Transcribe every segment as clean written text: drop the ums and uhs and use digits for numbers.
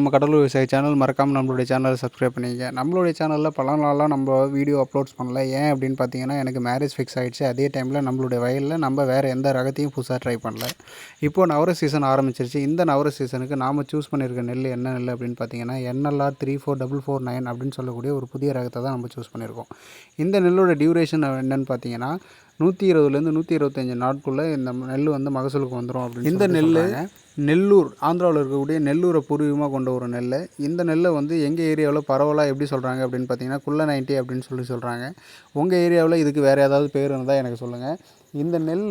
நம்ம கடலூர் விவசாய சேனல். மறக்காமல் நம்மளுடைய சேனலை சப்ஸ்கிரைப் பண்ணிக்கங்க. நம்மளுடைய சேனலில் பல நாளாக நம்ம வீடியோ அப்லோட்ஸ் பண்ணல. ஏன் அப்படின்னு பார்த்தீங்கன்னா, எனக்கு மேரேஜ் ஃபிக்ஸ் ஆகிடுச்சு. அதே டைமில் நம்மளுடைய வயலில் நம்ம வேறு எந்த ரகத்தையும் புதுசாக ட்ரை பண்ணல. இப்போது நவர சீசன் ஆரம்பிச்சிருச்சு. இந்த நவர சீசனுக்கு நாம் சூஸ் பண்ணியிருக்க நெல் என்ன நெல் அப்படின்னு பார்த்தீங்கன்னா, NLR 34449 அப்படின்னு சொல்லக்கூடிய ஒரு புதிய ரகத்தை தான் நம்ம சூஸ் பண்ணியிருக்கோம். இந்த நெல்லோட டியூரேஷன் என்னன்னு பார்த்தீங்கன்னா, 120லேருந்து 125 நாட்குள்ளே இந்த நெல் வந்து மகசூலுக்கு வந்துடும் அப்படின்னு இந்த நெல் நெல்லூர் ஆந்திராவில் இருக்கக்கூடிய நெல்லூரை பூர்வீகமாக கொண்ட ஒரு நெல். இந்த நெல்லை வந்து எங்கள் ஏரியாவில் பரவலாக எப்படி சொல்கிறாங்க அப்படின்னு பார்த்தீங்கன்னா, குள்ள 90 அப்படின்னு சொல்கிறாங்க. உங்கள் ஏரியாவில் இதுக்கு வேறு ஏதாவது பேர் இருந்தால் எனக்கு சொல்லுங்கள். இந்த நெல்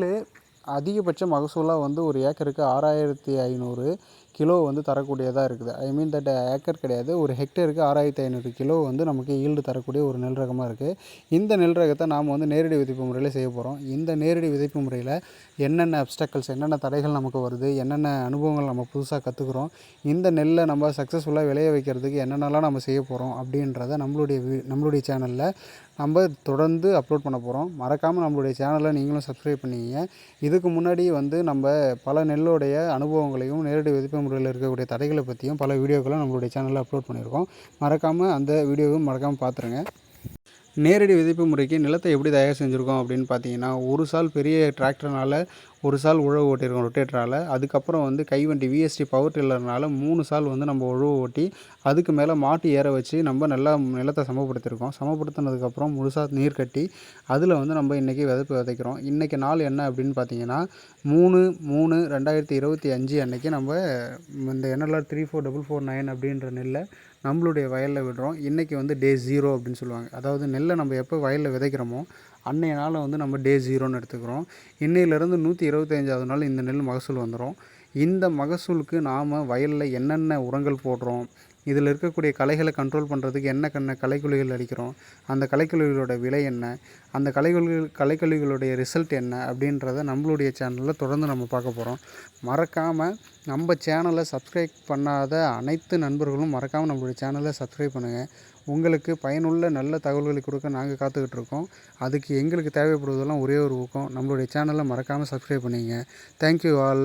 அதிகபட்ச மகசூலாக வந்து ஒரு ஏக்கருக்கு 6500 கிலோ வந்து தரக்கூடியதாக இருக்குது. ஐ மீன் தட் ஏக்கர் கிடையாது, ஒரு ஹெக்டேருக்கு 6500 கிலோ வந்து நமக்கு ஈல்டு தரக்கூடிய ஒரு நெல் ரகமாக இருக்குது. இந்த நெல் ரகத்தை நாம் வந்து நேரடி விதைப்பு முறையில் செய்ய போகிறோம். இந்த நேரடி விதைப்பு முறையில் என்னென்ன அப்டக்கல்ஸ், என்னென்ன தடைகள் நமக்கு வருது, என்னென்ன அனுபவங்கள் நம்ம புதுசாக கற்றுக்குறோம், இந்த நெல்லை நம்ம சக்ஸஸ்ஃபுல்லாக விளைய வைக்கிறதுக்கு என்னென்னலாம் நம்ம செய்ய போகிறோம் அப்படின்றத நம்மளுடைய சேனலில் நம்ம தொடர்ந்து அப்லோட் பண்ண போகிறோம். மறக்காமல் நம்மளுடைய சேனலை நீங்களும் சப்ஸ்கிரைப் பண்ணிக்கிங்க. இதுக்கு முன்னாடி வந்து நம்ம பல நெல்லுடைய அனுபவங்களையும் நேரடி விதைப்பு முறையில் இருக்கக்கூடிய தடைகளை பற்றியும் பல வீடியோக்களும் நம்மளுடைய சேனலில் அப்லோட் பண்ணியிருக்கோம். மறக்காமல் அந்த வீடியோவும் மறக்காமல் பார்த்துருங்க. நேரடி விதைப்பு முறைக்கு நிலத்தை எப்படி தயார் செஞ்சுருக்கோம் அப்படின்னு பார்த்தீங்கன்னா, ஒரு சால் பெரிய டிராக்டர்னால் ஒரு சால் உழவு ஓட்டியிருக்கோம் ரொட்டேட்டரால். அதுக்கப்புறம் வந்து கைவண்டி VST பவர் டில்லர்னால் 3 சால் வந்து நம்ம உழவு ஓட்டி அதுக்கு மேலே மாட்டு ஏற வச்சு நம்ம நல்லா நிலத்தை சமப்படுத்தியிருக்கோம். சமப்படுத்தினதுக்கப்புறம் முழுசாக நீர் கட்டி அதில் வந்து நம்ம இன்றைக்கி விதைக்கிறோம். இன்றைக்கி நாள் என்ன அப்படின்னு பார்த்தீங்கன்னா, 3/3/2025 அன்றைக்கி நம்ம இந்த NLR 34449 அப்படின்ற நெல்லை நம்மளுடைய வயலில் விடுறோம். இன்றைக்கி வந்து டே 0 அப்படின்னு சொல்லுவாங்க. அதாவது நெல்லை நம்ம எப்போ வயலில் விதைக்கிறோமோ அன்றைய நாளை வந்து நம்ம டே 0ன்னு எடுத்துக்கிறோம். இன்னையிலேருந்து 125வது நாள் இந்த நெல் மகசூல் வந்துடும். இந்த மகசூலுக்கு நாம் வயலில் என்னென்ன உரங்கள் போடுறோம், இதில் இருக்கக்கூடிய களைகளை கண்ட்ரோல் பண்ணுறதுக்கு என்ன களைக்கொல்லிகள் அடிக்கிறோம், அந்த களைக்கொல்லிகளோட விலை என்ன, அந்த களைக்கொல்லிகளுடைய ரிசல்ட் என்ன அப்படின்றத நம்மளுடைய சேனலில் தொடர்ந்து நம்ம பார்க்க போகிறோம். மறக்காமல் நம்ம சேனலை சப்ஸ்கிரைப் பண்ணாத அனைத்து நண்பர்களும் மறக்காமல் நம்மளுடைய சேனலை சப்ஸ்கிரைப் பண்ணுங்கள். உங்களுக்கு பயனுள்ள நல்ல தகவல்களை கொடுக்க நாங்கள் காத்துக்கிட்டு இருக்கோம். அதுக்கு எங்களுக்கு தேவைப்படுவதெல்லாம் ஒரே ஒரு ஊக்கம். நம்மளுடைய சேனலை மறக்காமல் சப்ஸ்கிரைப் பண்ணிக்கங்க. Thank you all.